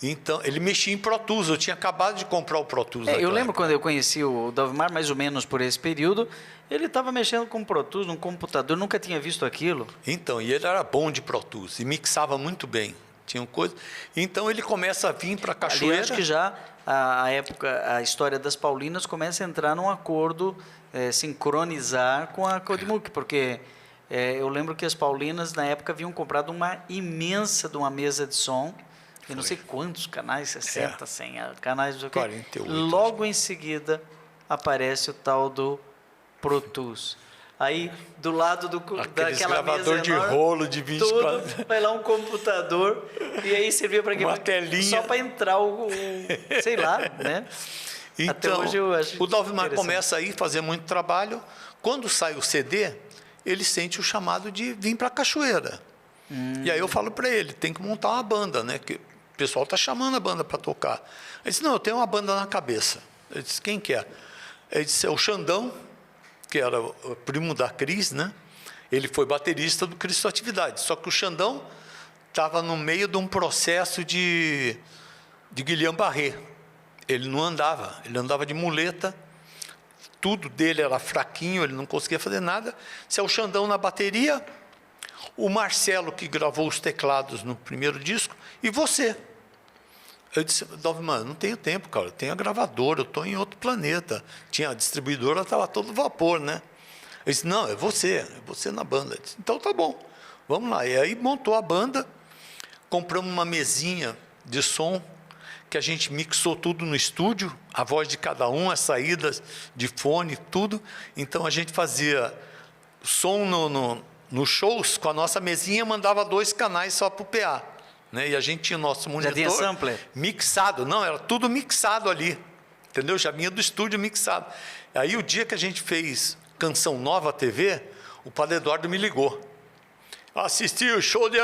Então, ele mexia em Pro Tools, eu tinha acabado de comprar o Pro Tools. Eu naquela lembro época. quando eu conheci o Dalvimar, mais ou menos por esse período, ele estava mexendo com Pro Tools num computador, nunca tinha visto aquilo. Então, e ele era bom de Pro Tools e mixava muito bem. Tinha coisa. Então ele começa a vir para Cachoeira. Ali acho que já a história das Paulinas começa a entrar num acordo, sincronizar com a Codimuk, porque eu lembro que as Paulinas na época haviam comprado uma imensa de uma mesa de som, eu não sei quantos canais, 60, 100 canais, não sei o quê. 48. Logo em seguida aparece o tal do Pro Tools. Aí, do lado Aqueles daquela gravador mesa de enorme, rolo de 24. tudo, vai lá um computador, e aí servia para quê? Uma telinha. Só para entrar sei lá, né? Então, Até hoje eu acho o Dalvimar interessante. começa aí a fazer muito trabalho. Quando sai o CD, ele sente o chamado de vir para Cachoeira. E aí eu falo para ele, tem que montar uma banda, né? Que o pessoal está chamando a banda para tocar. Ele disse, não, eu tenho uma banda na cabeça. Eu disse, quem que é? Ele disse, é o Xandão, que era o primo da Cris, né? Ele foi baterista do Cristo Atividade. Só que o Xandão estava no meio de um processo de Guillain-Barré. Ele não andava, ele andava de muleta, tudo dele era fraquinho, ele não conseguia fazer nada. Se é o Xandão na bateria, o Marcelo, que gravou os teclados no primeiro disco, e você. Eu disse, Dalvimar, não tenho tempo, cara, eu tenho a gravadora, eu estou em outro planeta. Tinha a distribuidora, estava todo vapor, né? Eu disse, não, é você na banda. Eu disse, então tá bom, vamos lá. E aí montou a banda, compramos uma mesinha de som, que a gente mixou tudo no estúdio, a voz de cada um, as saídas de fone, tudo. Então a gente fazia som nos shows, com a nossa mesinha, mandava 2 canais só para o PA. Né? E a gente tinha o nosso monitor tinha sampler? mixado. Não, era tudo mixado ali. Entendeu? Já vinha do estúdio mixado. Aí o dia que a gente fez Canção Nova TV, o Padre Eduardo me ligou. Assisti o show de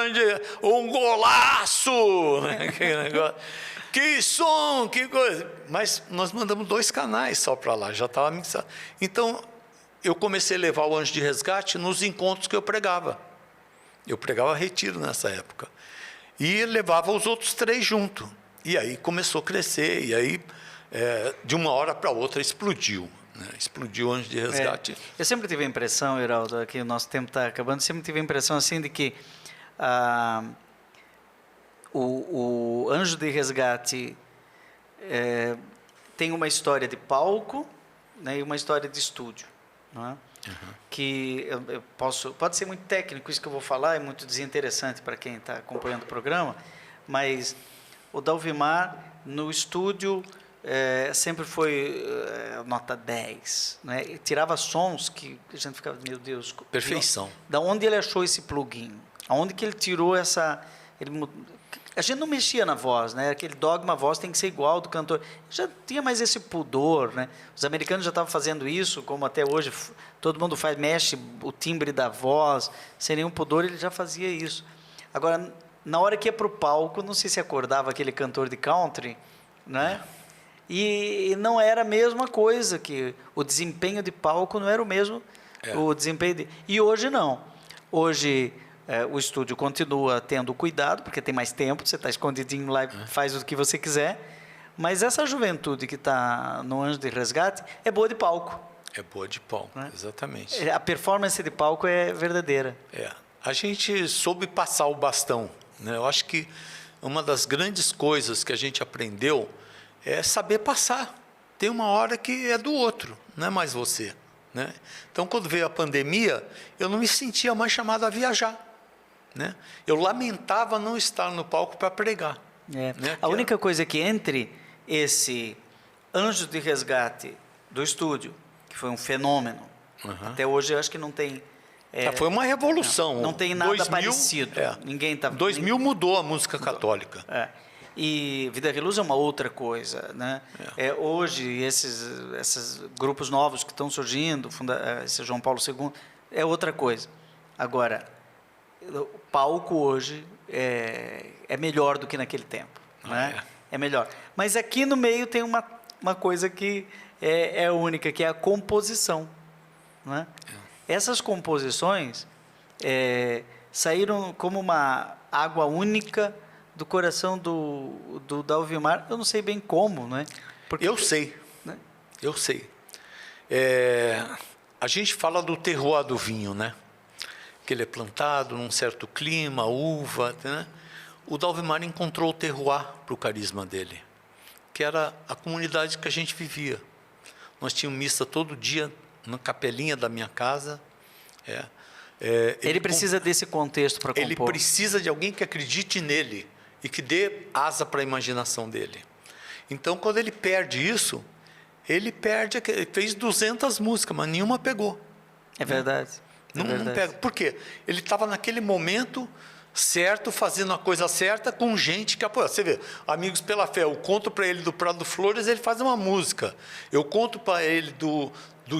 um golaço! Aquele negócio. Que som, que coisa. Mas nós mandamos 2 canais só para lá, já estava mixado. Então, eu comecei a levar o Anjo de Resgate nos encontros que eu pregava. Eu pregava retiro nessa época. E levava os outros 3 junto. E aí começou a crescer, e aí, de uma hora para outra, explodiu. Né? Explodiu o Anjo de Resgate. Eu sempre tive a impressão, Heraldo, que o nosso tempo está acabando, sempre tive a impressão assim de que o Anjo de Resgate tem uma história de palco, né, e uma história de estúdio, não é? Que eu pode ser muito técnico isso que eu vou falar, é muito desinteressante para quem está acompanhando o programa, mas o Dalvimar no estúdio sempre foi nota 10, né? E tirava sons que a gente ficava, meu Deus, Perfeição. Da onde ele achou esse plugin? Aonde que ele tirou essa... A gente não mexia na voz, né? Aquele dogma, a voz tem que ser igual do cantor. Já tinha mais esse pudor, né? Os americanos já estavam fazendo isso, como até hoje todo mundo faz, mexe o timbre da voz, sem nenhum pudor, ele já fazia isso. Agora, na hora que ia para o palco, não sei se acordava aquele cantor de country, né? E não era a mesma coisa, que o desempenho de palco não era o mesmo, o desempenho de... E hoje não. Hoje... o estúdio continua tendo cuidado, porque tem mais tempo, você está escondidinho lá e faz o que você quiser, mas essa juventude que está no Anjo de Resgate é boa de palco. É boa de palco, né? Exatamente. A performance de palco é verdadeira. A gente soube passar o bastão, né? Eu acho que uma das grandes coisas que a gente aprendeu é saber passar. Tem uma hora que é do outro, não é mais você, né? Então, quando veio a pandemia, eu não me sentia mais chamado a viajar. Né? Eu lamentava não estar no palco para pregar. Né? A única coisa que entre esse Anjos de Resgate do estúdio, que foi um fenômeno, até hoje eu acho que não tem... foi uma revolução. Não tem nada parecido. Ninguém tá, 2000 mudou a música católica. E Vida Reluz é uma outra coisa, né? Hoje, esses grupos novos que estão surgindo, esse João Paulo II, é outra coisa. Agora... o palco hoje é melhor do que naquele tempo, né? É melhor. Mas aqui no meio tem uma coisa que é única, que é a composição, né? Essas composições saíram como uma água única do coração do Dalvimar. Eu não sei bem como, né? Eu sei, né? Eu sei. A gente fala do terroir do vinho, né? Que ele é plantado num certo clima, uva, né? O Dalvimar encontrou o terroir para o carisma dele, que era a comunidade que a gente vivia. Nós tínhamos missa todo dia na capelinha da minha casa. Ele precisa desse contexto para compor. Ele precisa de alguém que acredite nele e que dê asa para a imaginação dele. Então, quando ele perde isso, ele fez 200 músicas, mas nenhuma pegou. É verdade. Não pega. Por quê? Ele estava naquele momento certo, fazendo a coisa certa, com gente que apoia. Você vê, Amigos pela Fé, eu conto para ele do Prado Flores, ele faz uma música. Eu conto para ele do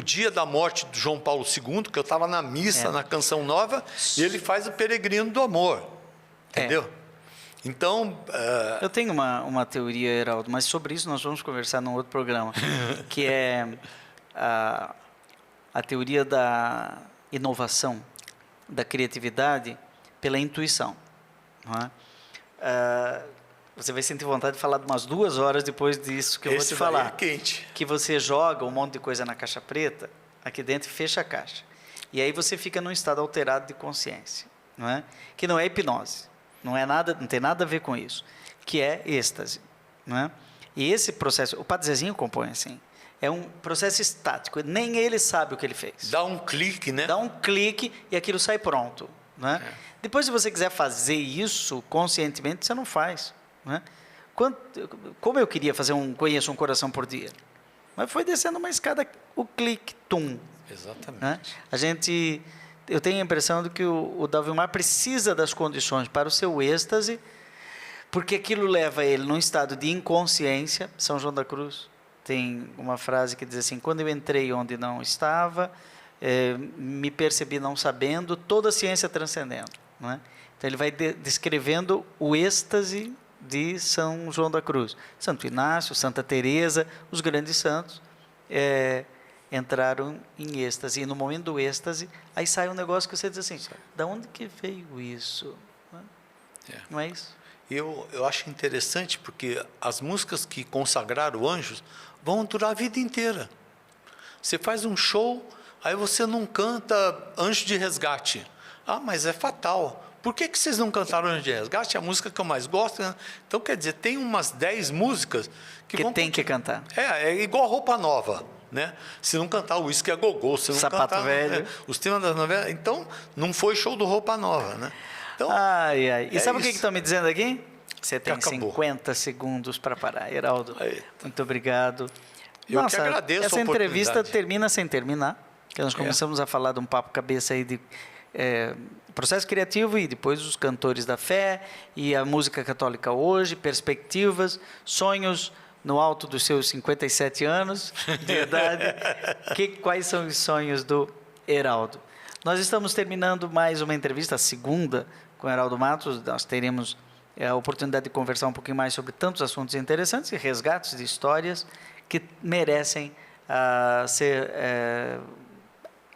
dia da morte de João Paulo II, que eu estava na missa, na Canção Nova, e ele faz o Peregrino do Amor. Entendeu? Então... Eu tenho uma teoria, Heraldo, mas sobre isso nós vamos conversar num outro programa, que é a teoria da inovação, da criatividade pela intuição. Não é? Você vai sentir vontade de falar umas 2 horas depois disso que eu vou te falar. É quente. Que você joga um monte de coisa na caixa preta, aqui dentro, e fecha a caixa. E aí você fica num estado alterado de consciência, não é? Que não é hipnose, não tem nada a ver com isso, que é êxtase, não é? E esse processo, o Padre Zezinho compõe assim. É um processo estático, nem ele sabe o que ele fez. Dá um clique, né? Dá um clique e aquilo sai pronto, né? Depois, se você quiser fazer isso conscientemente, você não faz, né? Como eu queria fazer Conheço um Coração por Dia, mas foi descendo uma escada, o clique, tum. Exatamente. Né? Eu tenho a impressão de que o Dalvimar precisa das condições para o seu êxtase, porque aquilo leva ele num estado de inconsciência. São João da Cruz tem uma frase que diz assim: quando eu entrei onde não estava, me percebi não sabendo, toda a ciência transcendendo. Não é? Então ele vai descrevendo o êxtase de São João da Cruz. Santo Inácio, Santa Teresa, os grandes santos entraram em êxtase. E no momento do êxtase, aí sai um negócio que você diz assim: da onde que veio isso? Não é isso? Eu acho interessante porque as músicas que consagraram Anjos vão durar a vida inteira. Você faz um show, aí você não canta Anjo de Resgate. Ah, mas é fatal. Por que vocês não cantaram Anjo de Resgate? É a música que eu mais gosto. Né? Então, quer dizer, tem umas 10 músicas que vão... tem que cantar. É igual Roupa Nova. Né? Se não cantar o Uísque a Gogô, se não Sapato cantar Velho. os temas das novelas, então não foi show do Roupa Nova, né? Então, E sabe o que estão me dizendo aqui? Você tem acabou. 50 segundos para parar. Heraldo, muito obrigado. Eu que agradeço essa a entrevista oportunidade. termina sem terminar, que nós começamos a falar de um papo cabeça aí de processo criativo e depois os cantores da fé e a música católica hoje, perspectivas, sonhos no alto dos seus 57 anos de idade. Quais são os sonhos do Heraldo? Nós estamos terminando mais uma entrevista, a segunda, com o Heraldo Matos. Nós teremos a oportunidade de conversar um pouquinho mais sobre tantos assuntos interessantes e resgates de histórias que merecem ser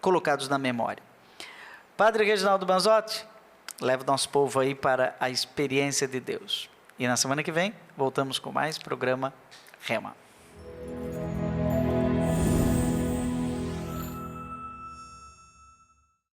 colocados na memória. Padre Reginaldo Manzotti, leva o nosso povo aí para a experiência de Deus. E na semana que vem, voltamos com mais programa Rema.